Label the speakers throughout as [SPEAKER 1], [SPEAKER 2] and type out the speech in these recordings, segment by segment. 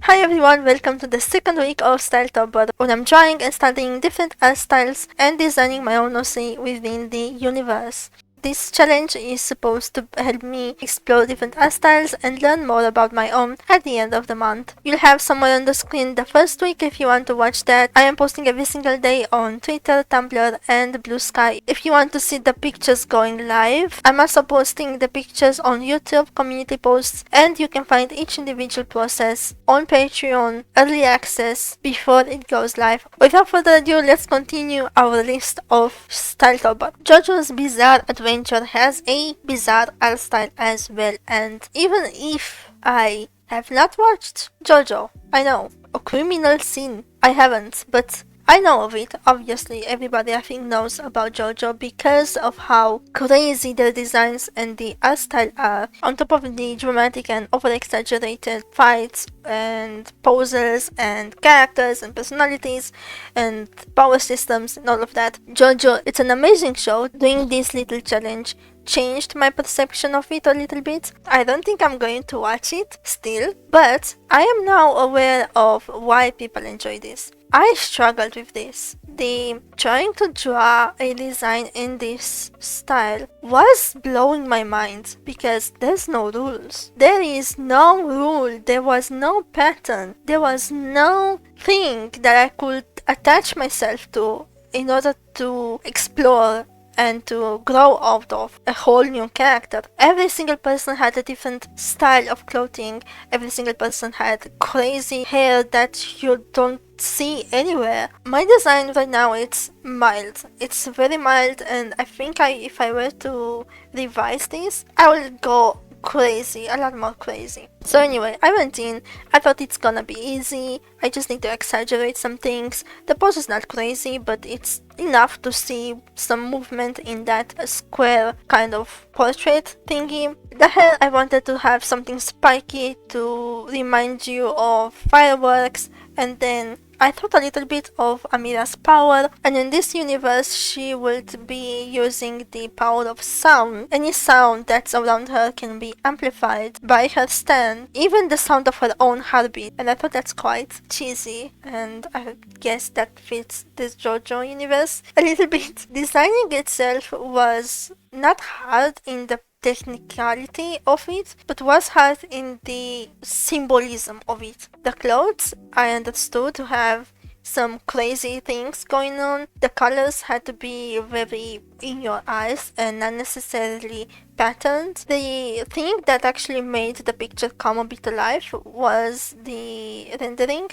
[SPEAKER 1] Hi everyone, welcome to the second week of Styletober, where I'm drawing and studying different art styles and designing my own OC within the universe. This challenge is supposed to help me explore different art styles and learn more about my own at the end of the month. You'll have somewhere on the screen the first week if you want to watch that. I am posting every single day on Twitter, Tumblr, and Blue Sky if you want to see the pictures going live. I'm also posting the pictures on YouTube, community posts, and you can find each individual process on Patreon, early access, before it goes live. Without further ado, let's continue our list of Styletober. Jojo's Bizarre Adventure has a bizarre art style as well, and even if I have not watched Jojo, I know, a criminal sin, I haven't, but I know of it. Obviously, everybody I think knows about Jojo because of how crazy their designs and the art style are, on top of the dramatic and over-exaggerated fights and poses and characters and personalities and power systems and all of that. Jojo, it's an amazing show. Doing this little challenge changed my perception of it a little bit. I don't think I'm going to watch it still, but I am now aware of why people enjoy this. I struggled with this. The trying to draw a design in this style was blowing my mind because there's no rules. There is no rule. There was no pattern. There was no thing that I could attach myself to in order to explore and to grow out of a whole new character. Every single person had a different style of clothing. Every single person had crazy hair that you don't see anywhere. My design right now, it's mild. It's very mild, and I think if I were to revise this, I will go crazy, a lot more crazy. So anyway, I went in, I thought it's gonna be easy, I just need to exaggerate some things. The pose is not crazy, but it's enough to see some movement in that square kind of portrait thingy. The hair, I wanted to have something spiky to remind you of fireworks, and then I thought a little bit of Amira's power, and in this universe she would be using the power of sound. Any sound that's around her can be amplified by her stand, even the sound of her own heartbeat, and I thought that's quite cheesy, and I guess that fits this Jojo universe a little bit. Designing itself was not hard in the technicality of it, but was hard in the symbolism of it. The clothes, I understood to have some crazy things going on. The colors had to be very in your eyes and not necessarily patterned. The thing that actually made the picture come a bit alive was the rendering.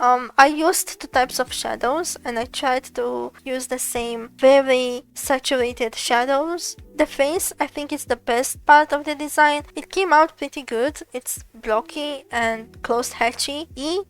[SPEAKER 1] I used two types of shadows, and I tried to use the same very saturated shadows. The face, I think, is the best part of the design. It came out pretty good. It's blocky and closed hatchy-y,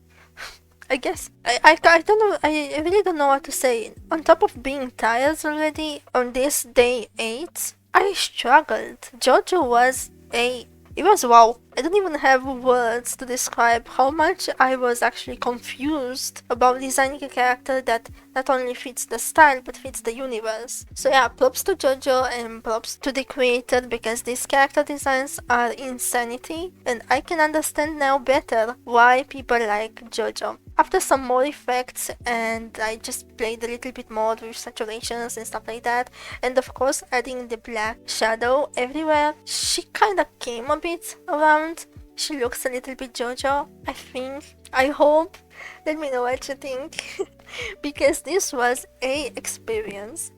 [SPEAKER 1] I guess. I don't know, I really don't know what to say. On top of being tired already on this day 8, I struggled. Jojo was it was wow. I don't even have words to describe how much I was actually confused about designing a character that not only fits the style but fits the universe. So yeah, props to Jojo and props to the creator because these character designs are insanity, and I can understand now better why people like Jojo. After some more effects, and I just played a little bit more with saturations and stuff like that, and of course adding the black shadow everywhere, she kinda came a bit around. She looks a little bit Jojo, I think. I hope. Let me know what you think. Because this was a experience.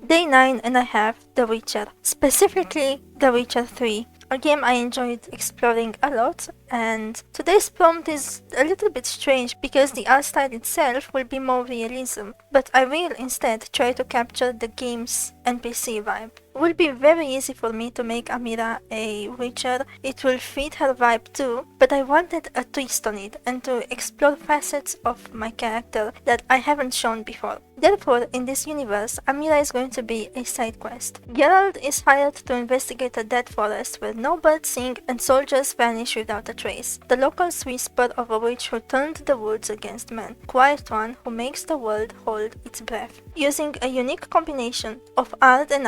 [SPEAKER 1] Day 9 and a half, The Witcher. Specifically, The Witcher 3. A game I enjoyed exploring a lot, and today's prompt is a little bit strange because the art style itself will be more realism, but I will instead try to capture the game's NPC vibe. It will be very easy for me to make Amira a Witcher. It will fit her vibe too, but I wanted a twist on it and to explore facets of my character that I haven't shown before. Therefore, in this universe, Amira is going to be a side quest. Geralt is hired to investigate a dead forest where no birds sing and soldiers vanish without a trace. The locals whisper of a witch who turned the woods against men, quiet one who makes the world hold its breath. Using a unique combination of art and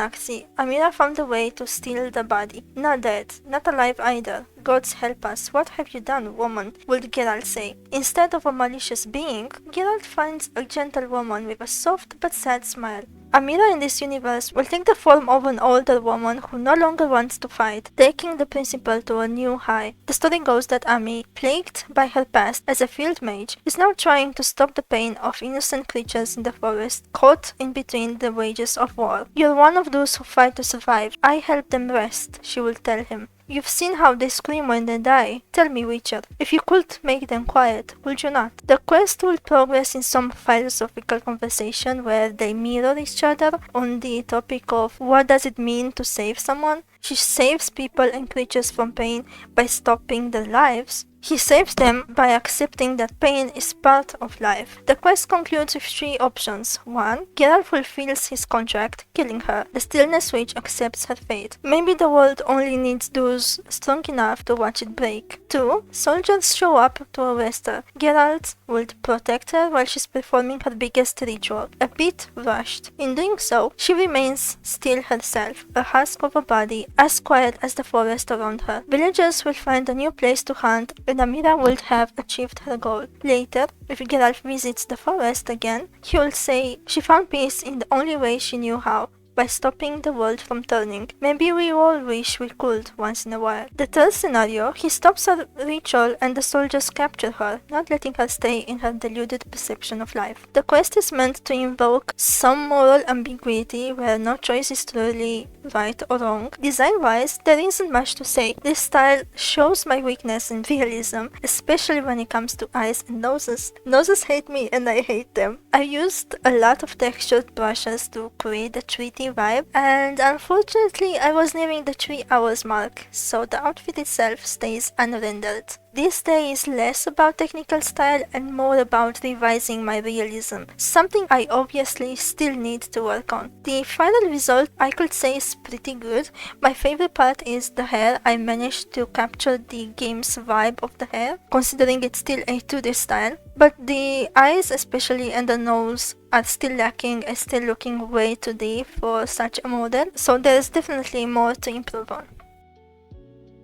[SPEAKER 1] Amira found a way to steal the body. Not dead, not alive either. Gods help us. What have you done, woman? Would Geralt say. Instead of a malicious being, Geralt finds a gentle woman with a soft but sad smile. Amira in this universe will take the form of an older woman who no longer wants to fight, taking the principle to a new high. The story goes that Ami, plagued by her past as a field mage, is now trying to stop the pain of innocent creatures in the forest, caught in between the wages of war. You're one of those who fight to survive. I help them rest, she will tell him. You've seen how they scream when they die. Tell me, Witcher, if you could make them quiet, would you not? The quest will progress in some philosophical conversation where they mirror each other on the topic of what does it mean to save someone. She saves people and creatures from pain by stopping their lives. He saves them by accepting that pain is part of life. The quest concludes with 3 options. 1. Geralt fulfills his contract, killing her. The Stillness Witch accepts her fate. Maybe the world only needs those strong enough to watch it break. 2. Soldiers show up to arrest her. Geralt will protect her while she's performing her biggest ritual. A bit rushed. In doing so, she remains still herself, a husk of a body, as quiet as the forest around her. Villagers will find a new place to hunt, and Amira would have achieved her goal. Later, if Geralt visits the forest again, he will say she found peace in the only way she knew how, by stopping the world from turning. Maybe we all wish we could once in a while. The third scenario, he stops her ritual and the soldiers capture her, not letting her stay in her deluded perception of life. The quest is meant to invoke some moral ambiguity where no choice is truly right or wrong. Design-wise, there isn't much to say. This style shows my weakness in realism, especially when it comes to eyes and noses. Noses hate me and I hate them. I used a lot of textured brushes to create the treaty vibe, and unfortunately I was nearing the 3 hours mark, so the outfit itself stays unrendered. This day is less about technical style and more about revising my realism, something I obviously still need to work on. The final result I could say is pretty good. My favorite part is the hair. I managed to capture the game's vibe of the hair, considering it's still a 2D style, but the eyes especially and the nose are still lacking and still looking way too deep for such a model, so there's definitely more to improve on.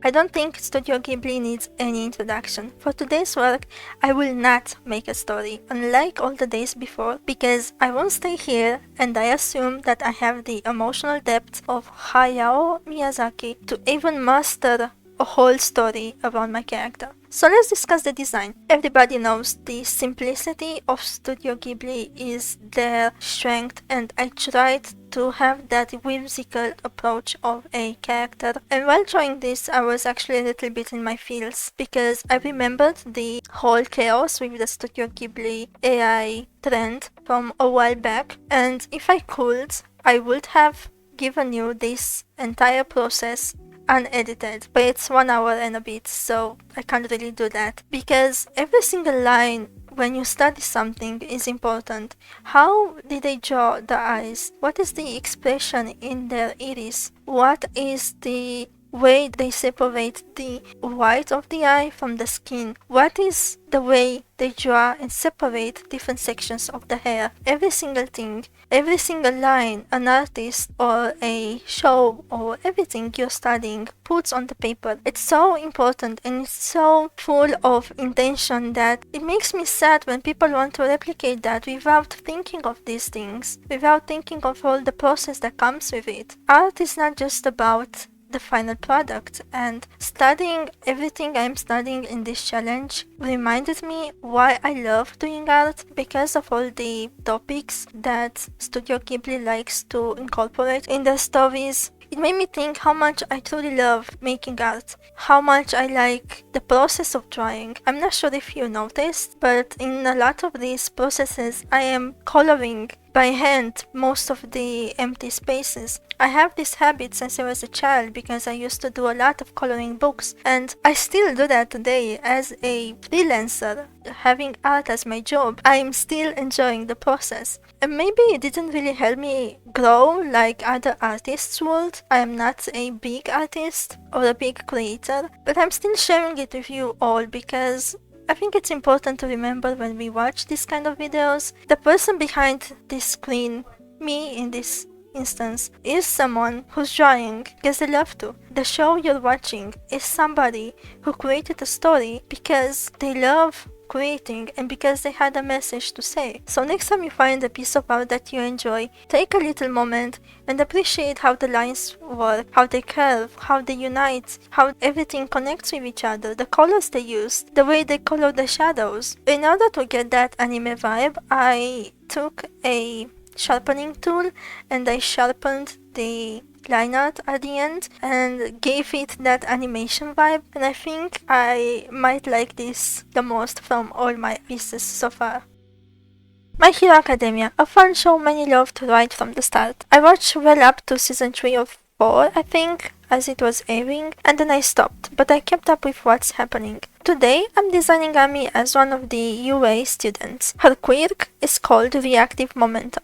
[SPEAKER 1] I don't think Studio Ghibli needs any introduction. For today's work, I will not make a story, unlike all the days before, because I won't stay here and I assume that I have the emotional depth of Hayao Miyazaki to even master a whole story around my character. So let's discuss the design. Everybody knows the simplicity of Studio Ghibli is their strength, and I tried to have that whimsical approach of a character. And while drawing this, I was actually a little bit in my feels, because I remembered the whole chaos with the Studio Ghibli AI trend from a while back, and if I could, I would have given you this entire process unedited, but it's 1 hour and a bit, so I can't really do that, because every single line when you study something is important. How did they draw the eyes? What is the expression in their iris? What is the way they separate the white of the eye from the skin? What is the way they draw and separate different sections of the hair? Every single thing, every single line an artist or a show or everything you're studying puts on the paper. It's so important and it's so full of intention that it makes me sad when people want to replicate that without thinking of these things, without thinking of all the process that comes with it. Art is not just about the final product, and studying everything I'm studying in this challenge reminded me why I love doing art, because of all the topics that Studio Ghibli likes to incorporate in their stories. It made me think how much I truly love making art, how much I like the process of drawing. I'm not sure if you noticed, but in a lot of these processes I am coloring by hand most of the empty spaces. I have this habit since I was a child because I used to do a lot of coloring books, and I still do that today as a freelancer. Having art as my job, I'm still enjoying the process. And maybe it didn't really help me grow like other artists would. I am not a big artist or a big creator, but I'm still sharing it with you all because I think it's important to remember when we watch this kind of videos, the person behind this screen, me in this instance, is someone who's drawing because they love to. The show you're watching is somebody who created a story because they love creating and because they had a message to say. So next time you find a piece of art that you enjoy, take a little moment and appreciate how the lines work, how they curve, how they unite, how everything connects with each other, the colors they use, the way they color the shadows. In order to get that anime vibe, I took a sharpening tool and I sharpened the line art at the end and gave it that animation vibe, and I think I might like this the most from all my pieces so far. My Hero Academia, a fun show many loved right from the start. I watched well up to season 3 or 4, I think, as it was airing, and then I stopped, but I kept up with what's happening. Today, I'm designing Ami as one of the UA students. Her quirk is called Reactive Momentum.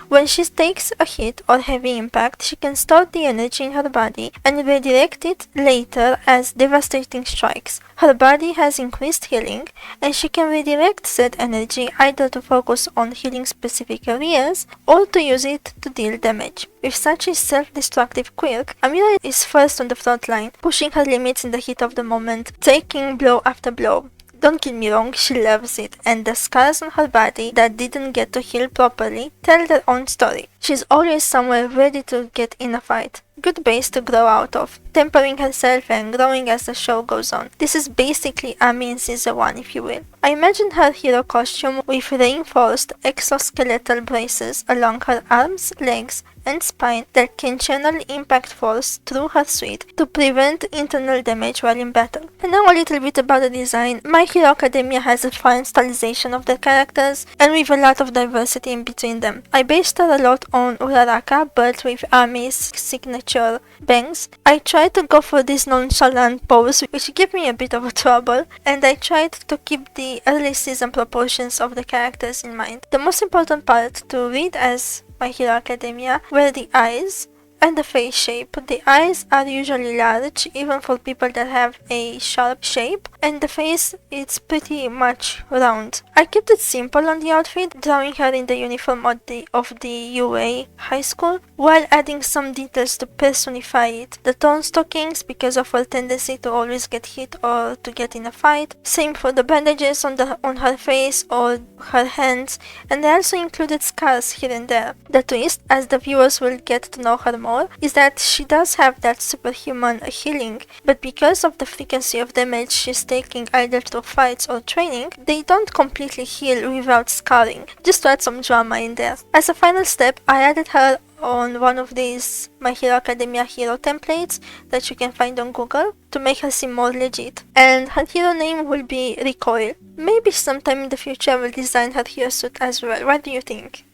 [SPEAKER 1] When she takes a hit or heavy impact, she can store the energy in her body and redirect it later as devastating strikes. Her body has increased healing, and she can redirect said energy either to focus on healing specific areas or to use it to deal damage. With such a self-destructive quirk, Amira is first on the front line, pushing her limits in the heat of the moment, taking blow after blow. Don't get me wrong, she loves it, and the scars on her body that didn't get to heal properly tell their own story. She's always somewhere ready to get in a fight. Good base to grow out of, tempering herself and growing as the show goes on. This is basically Ami in season 1, if you will. I imagine her hero costume with reinforced exoskeletal braces along her arms, legs, and spine that can channel impact force through her suit to prevent internal damage while in battle. And now a little bit about the design. My Hero Academia has a fine stylization of the characters and with a lot of diversity in between them. I based her a lot on Uraraka, but with Ami's signature bangs. I tried to go for this nonchalant pose, which gave me a bit of a trouble, and I tried to keep the early season proportions of the characters in mind. The most important part to read as My Hero Academia were the eyes and the face shape. The eyes are usually large, even for people that have a sharp shape, and the face is pretty much round. I kept it simple on the outfit, drawing her in the uniform of the UA high school, while adding some details to personify it. The torn stockings, because of her tendency to always get hit or to get in a fight. Same for the bandages on her face or her hands, and I also included scars here and there. The twist, as the viewers will get to know her more, is that she does have that superhuman healing, but because of the frequency of damage she's taking either through fights or training, they don't completely heal without scarring, just to add some drama in there. As a final step, I added her on one of these My Hero Academia hero templates that you can find on Google to make her seem more legit. And her hero name will be Recoil. Maybe sometime in the future I will design her hero suit as well. What do you think?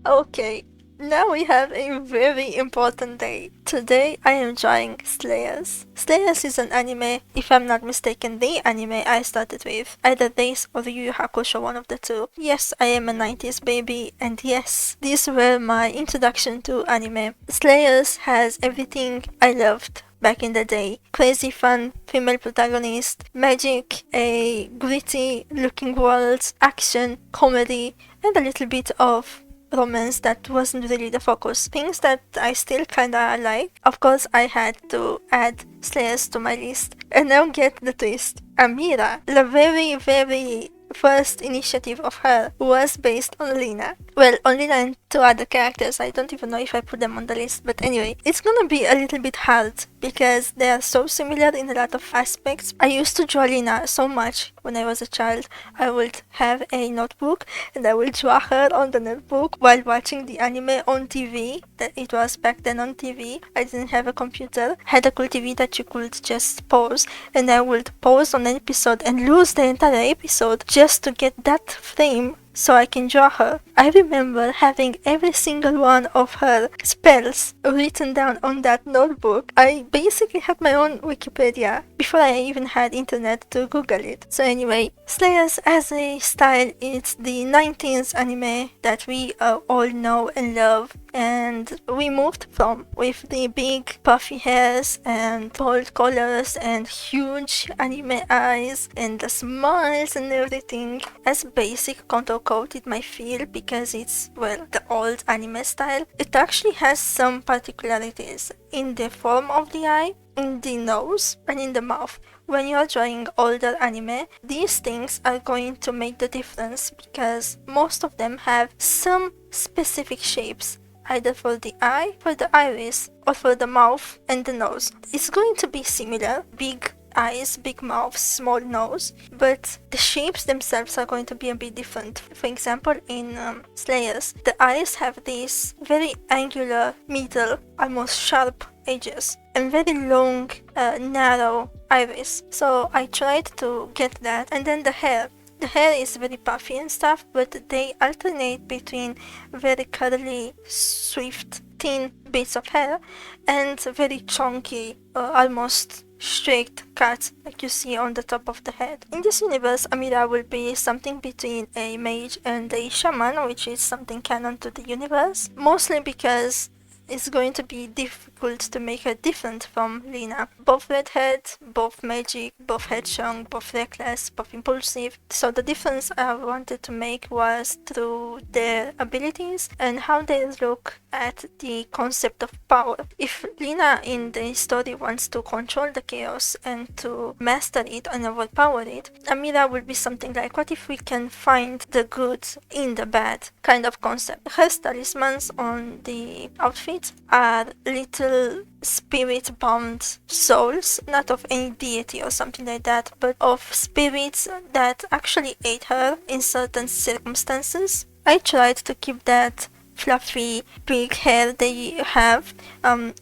[SPEAKER 1] Okay. Now we have a very important day. Today I am drawing Slayers. Slayers is an anime, if I'm not mistaken, the anime I started with. Either this or the Yu Yu Hakusho, one of the two. Yes, I am a 90s baby, and yes, these were my introduction to anime. Slayers has everything I loved back in the day. Crazy fun female protagonist, magic, a gritty looking world, action, comedy, and a little bit of romance that wasn't really the focus. Things that I still kinda like. Of course, I had to add Slayers to my list. And now get the twist. Amira, the very, very first initiative of her was based on Lina. Well, on Lina and two other characters. I don't even know if I put them on the list, but anyway, it's gonna be a little bit hard because they are so similar in a lot of aspects. I used to draw Lina so much when I was a child. I would have a notebook and I would draw her on the notebook while watching the anime on TV. That it was back then on TV. I didn't have a computer. Had a cool TV that you could just pause, and I would pause on an episode and lose the entire episode just to get that frame so I can draw her. I remember having every single one of her spells written down on that notebook. I basically had my own Wikipedia before I even had internet to Google it. So anyway, Slayers as a style, it's the 19th anime that we all know and love. and we moved from with the big puffy hairs and bold colors and huge anime eyes and the smiles and everything as basic contour coat it might feel because it's, well, the old anime style. It actually has some particularities in the form of the eye, in the nose, and in the mouth. When you are drawing older anime, these things are going to make the difference because most of them have some specific shapes, either for the eye, for the iris, or for the mouth and the nose. It's going to be similar, big eyes, big mouth, small nose, but the shapes themselves are going to be a bit different. For example, in Slayers, the eyes have these very angular middle, almost sharp edges, and very long, narrow iris. So I tried to get that. And then the hair. The hair is very puffy and stuff, but they alternate between very curly, swift, thin bits of hair and very chunky, almost straight cut like you see on the top of the head. In this universe, Amira will be something between a mage and a shaman, which is something canon to the universe, mostly because it's going to be difficult to make her different from Lina. Both redhead, both magic, both headstrong, both reckless, both impulsive. So the difference I wanted to make was through their abilities and how they look at the concept of power. If Lina in the story wants to control the chaos and to master it and overpower it, Amira will be something like, what if we can find the good in the bad kind of concept. Her talismans on the outfit are little spirit-bound souls, not of any deity or something like that, but of spirits that actually aid her in certain circumstances. I tried to keep that fluffy big hair they have.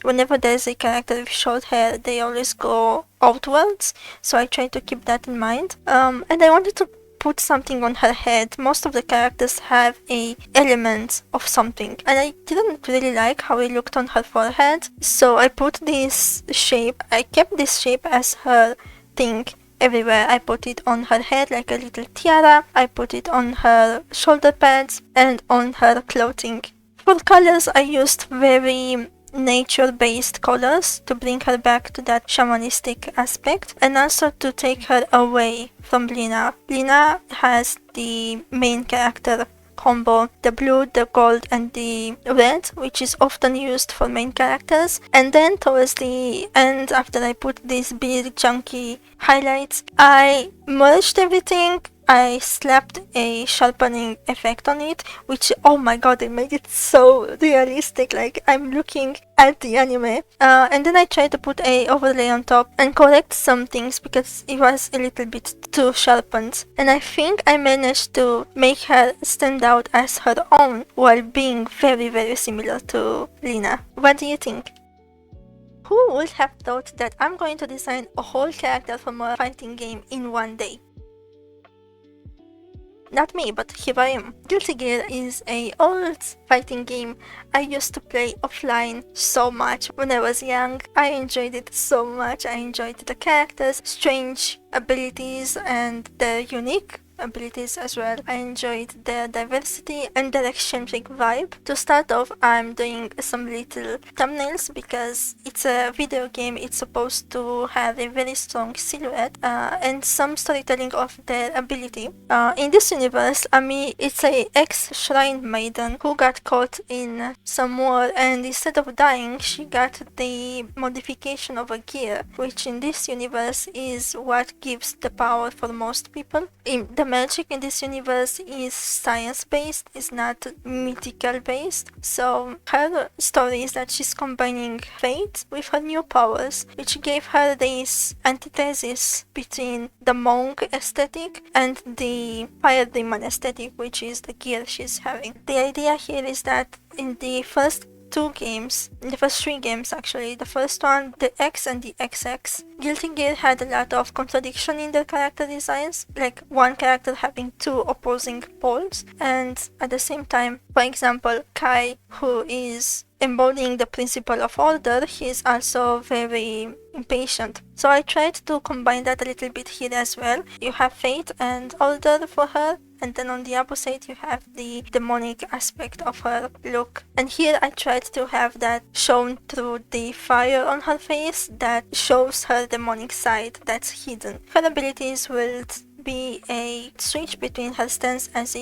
[SPEAKER 1] Whenever there's a character with short hair, they always go outwards, so I tried to keep that in mind. And I wanted to put something on her head. Most of the characters have a element of something, and I didn't really like how it looked on her forehead, so I put this shape. I kept this shape as her thing everywhere. I put it on her head like a little tiara, I put it on her shoulder pads and on her clothing. For colors, I used very nature-based colors to bring her back to that shamanistic aspect and also to take her away from Lina. Lina has the main character combo, the blue, the gold and the red, which is often used for main characters, and then towards the end, after I put these big chunky highlights, I merged everything. I slapped a sharpening effect on it, which, oh my god, it made it so realistic, like I'm looking at the anime. And then I tried to put a overlay on top and correct some things because it was a little bit too sharpened. And I think I managed to make her stand out as her own while being very, very similar to Lina. What do you think? Who would have thought that I'm going to design a whole character from a fighting game in one day? Not me, but here I am. Guilty Gear is an old fighting game I used to play offline so much when I was young. I enjoyed it so much. I enjoyed the characters, strange abilities and their unique abilities as well. I enjoyed their diversity and their eccentric vibe. To start off, I'm doing some little thumbnails because it's a video game. It's supposed to have a very strong silhouette and some storytelling of their ability. In this universe, Ami is a ex-shrine maiden who got caught in some war, and instead of dying, she got the modification of a gear, which in this universe is what gives the power for most people. The magic in this universe is science-based, it's not mythical-based. So her story is that she's combining fate with her new powers, which gave her this antithesis between the monk aesthetic and the fire demon aesthetic, which is the gear she's having. The idea here is that in the first three games actually, the first one, the X and the XX, Guilty Gear had a lot of contradiction in their character designs, like one character having two opposing poles, and at the same time, for example, Kai, who is embodying the principle of order, he is also very impatient. So I tried to combine that a little bit here as well. You have fate and order for her, and then on the opposite you have the demonic aspect of her look. And here I tried to have that shown through the fire on her face that shows her demonic side that's hidden. Her abilities will be a switch between her stance as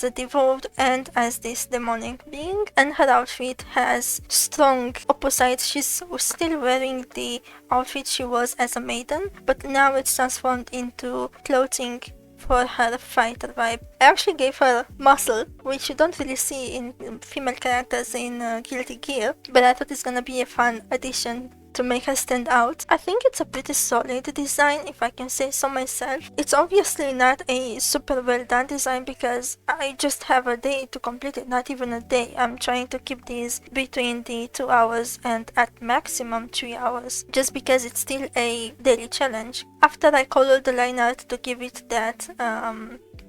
[SPEAKER 1] a devout and as this demonic being, and her outfit has strong opposites. She's still wearing the outfit she was as a maiden, but now it's transformed into clothing for her fighter vibe. I actually gave her muscle, which you don't really see in female characters in Guilty Gear, but I thought it's gonna be a fun addition to make her stand out. I think it's a pretty solid design, if I can say so myself. It's obviously not a super well done design because I just have a day to complete it, not even a day. I'm trying to keep these between the 2 hours and at maximum 3 hours, just because it's still a daily challenge. After I colored the line art to give it that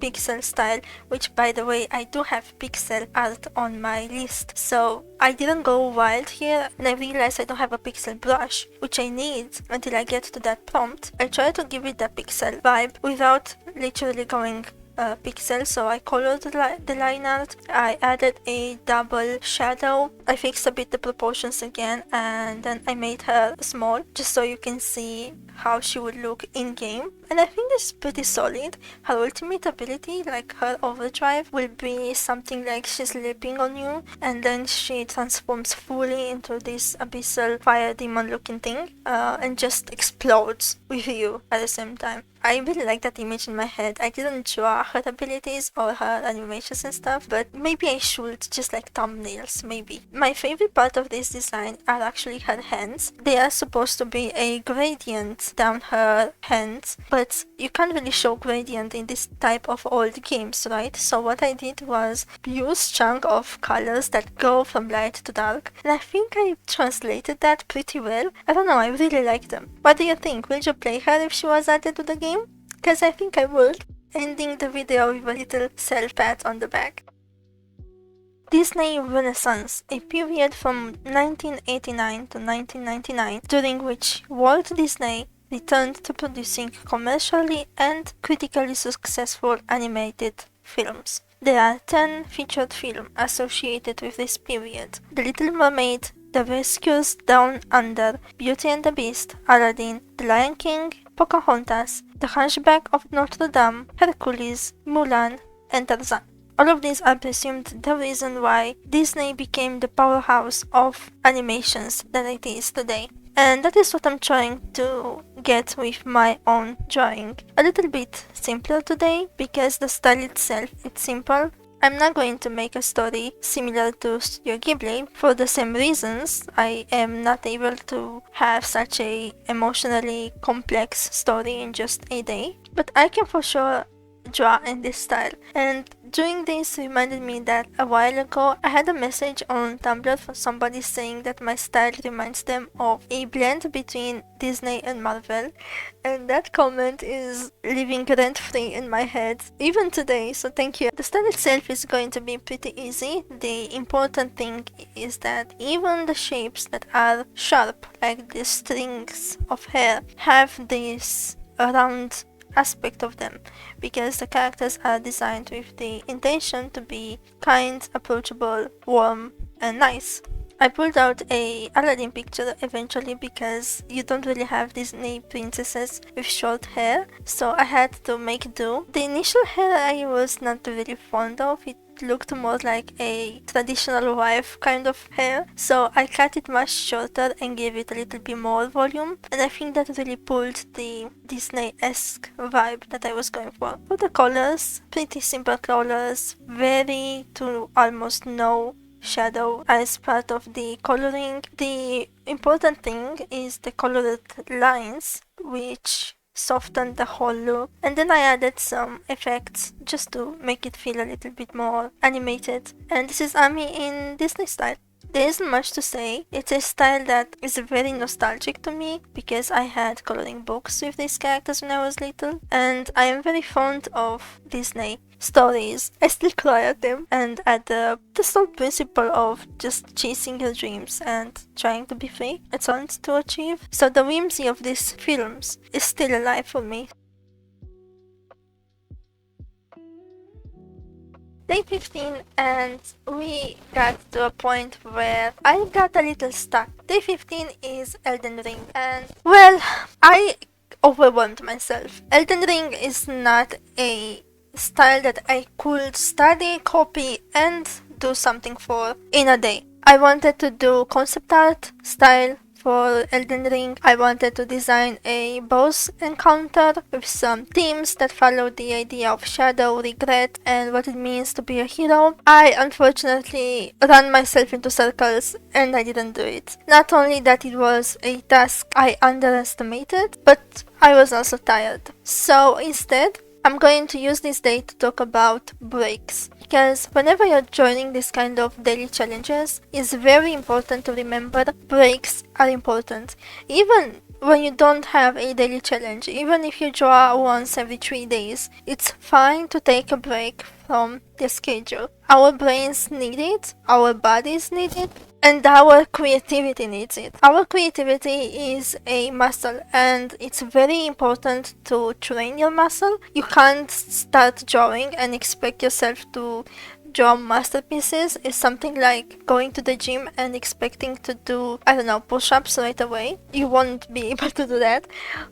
[SPEAKER 1] pixel style, which by the way I do have pixel art on my list, so I didn't go wild here, and I realized I don't have a pixel brush, which I need until I get to that prompt. I try to give it that pixel vibe without literally going pixel, so I colored the line art, I added a double shadow, I fixed a bit the proportions again, and then I made her small just so you can see how she would look in game. And I think this is pretty solid. Her ultimate ability, like her overdrive, will be something like she's leaping on you and then she transforms fully into this abyssal fire demon looking thing and just explodes with you at the same time. I really like that image in my head. I didn't draw her abilities or her animations and stuff, but maybe I should, just like thumbnails, maybe. My favorite part of this design are actually her hands. They are supposed to be a gradient down her hands, but you can't really show gradient in this type of old games, right? So what I did was use chunk of colors that go from light to dark, and I think I translated that pretty well. I don't know, I really like them. What do you think? Will you play her if she was added to the game? Because I think I would. Ending the video with a little self pat on the back. Disney Renaissance, a period from 1989 to 1999, during which Walt Disney returned to producing commercially and critically successful animated films. There are 10 featured films associated with this period: The Little Mermaid, The Rescuers Down Under, Beauty and the Beast, Aladdin, The Lion King, Pocahontas, The Hunchback of Notre Dame, Hercules, Mulan, and Tarzan. All of these are presumed the reason why Disney became the powerhouse of animations that it is today. And that is what I'm trying to get with my own drawing. A little bit simpler today because the style itself is simple. I'm not going to make a story similar to Studio Ghibli for the same reasons. I am not able to have such a emotionally complex story in just a day, but I can for sure draw in this style. And doing this reminded me that a while ago I had a message on Tumblr from somebody saying that my style reminds them of a blend between Disney and Marvel, and that comment is living rent free in my head even today, so thank you. The style itself is going to be pretty easy. The important thing is that even the shapes that are sharp, like the strings of hair, have this round aspect of them, because the characters are designed with the intention to be kind, approachable, warm, and nice. I pulled out a Aladdin picture eventually because you don't really have Disney princesses with short hair, so I had to make do. The initial hair I was not really fond of. It looked more like a traditional wife kind of hair, so I cut it much shorter and gave it a little bit more volume, and I think that really pulled the Disney-esque vibe that I was going for. For the colors, pretty simple colors, very to almost no shadow as part of the coloring. The important thing is the colored lines, which soften the whole look, and then I added some effects just to make it feel a little bit more animated, and this is Ami in Disney style. There isn't much to say. It's a style that is very nostalgic to me because I had coloring books with these characters when I was little, and I am very fond of Disney stories. I still cry at them and at the whole principle of just chasing your dreams and trying to be free. It's fun to achieve. So the whimsy of these films is still alive for me. Day 15, and we got to a point where I got a little stuck. Day 15 is Elden Ring, and well, I overwhelmed myself. Elden Ring is not a style that I could study, copy, and do something for in a day. I wanted to do concept art style for Elden Ring. I wanted to design a boss encounter with some themes that follow the idea of shadow, regret, and what it means to be a hero. I unfortunately ran myself into circles and I didn't do it. Not only that it was a task I underestimated, but I was also tired. So instead, I'm going to use this day to talk about breaks, because whenever you're joining this kind of daily challenges, it's very important to remember breaks are important. Even when you don't have a daily challenge, even if you draw once every 3 days, it's fine to take a break from the schedule. Our brains need it, our bodies need it, and our creativity needs it. Our creativity is a muscle, and it's very important to train your muscle. You can't start drawing and expect yourself to draw masterpieces. It's something like going to the gym and expecting to do, I don't know, push-ups right away. You won't be able to do that,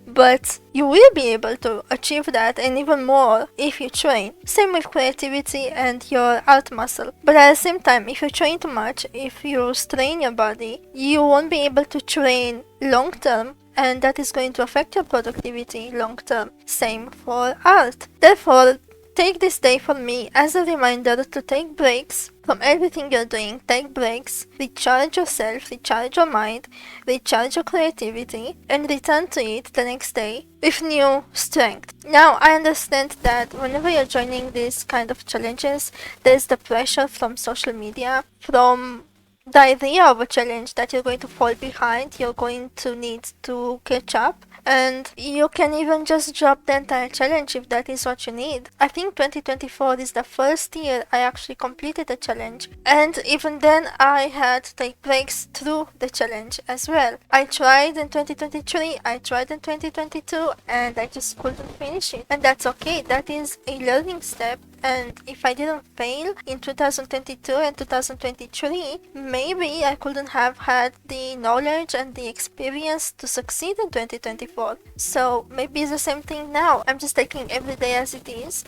[SPEAKER 1] but you will be able to achieve that and even more if you train. Same with creativity and your art muscle. But at the same time, if you train too much, if you strain your body, you won't be able to train long term, and that is going to affect your productivity long term. Same for art. Therefore, take this day for me as a reminder to take breaks from everything you're doing. Take breaks, recharge yourself, recharge your mind, recharge your creativity, and return to it the next day with new strength. Now, I understand that whenever you're joining these kind of challenges, there's the pressure from social media, from the idea of a challenge that you're going to fall behind, you're going to need to catch up, and you can even just drop the entire challenge if that is what you need. I think 2024 is the first year I actually completed a challenge, and even then I had to take breaks through the challenge as well. I tried in 2023, I tried in 2022, and I just couldn't finish it. And that's okay, that is a learning step. And if I didn't fail in 2022 and 2023, maybe I couldn't have had the knowledge and the experience to succeed in 2024. So maybe it's the same thing now. I'm just taking every day as it is.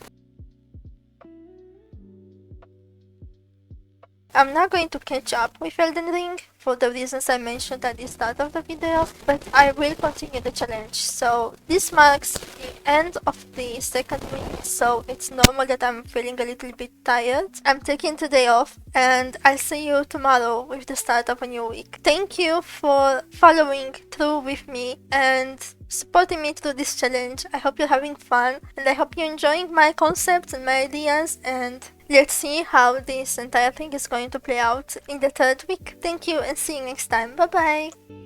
[SPEAKER 1] I'm not going to catch up with Elden Ring for the reasons I mentioned at the start of the video, but I will continue the challenge. So this marks the end of the second week, so it's normal that I'm feeling a little bit tired. I'm taking today off, and I'll see you tomorrow with the start of a new week. Thank you for following through with me and supporting me through this challenge. I hope you're having fun, and I hope you're enjoying my concepts and my ideas, and let's see how this entire thing is going to play out in the third week. Thank you and see you next time. Bye bye!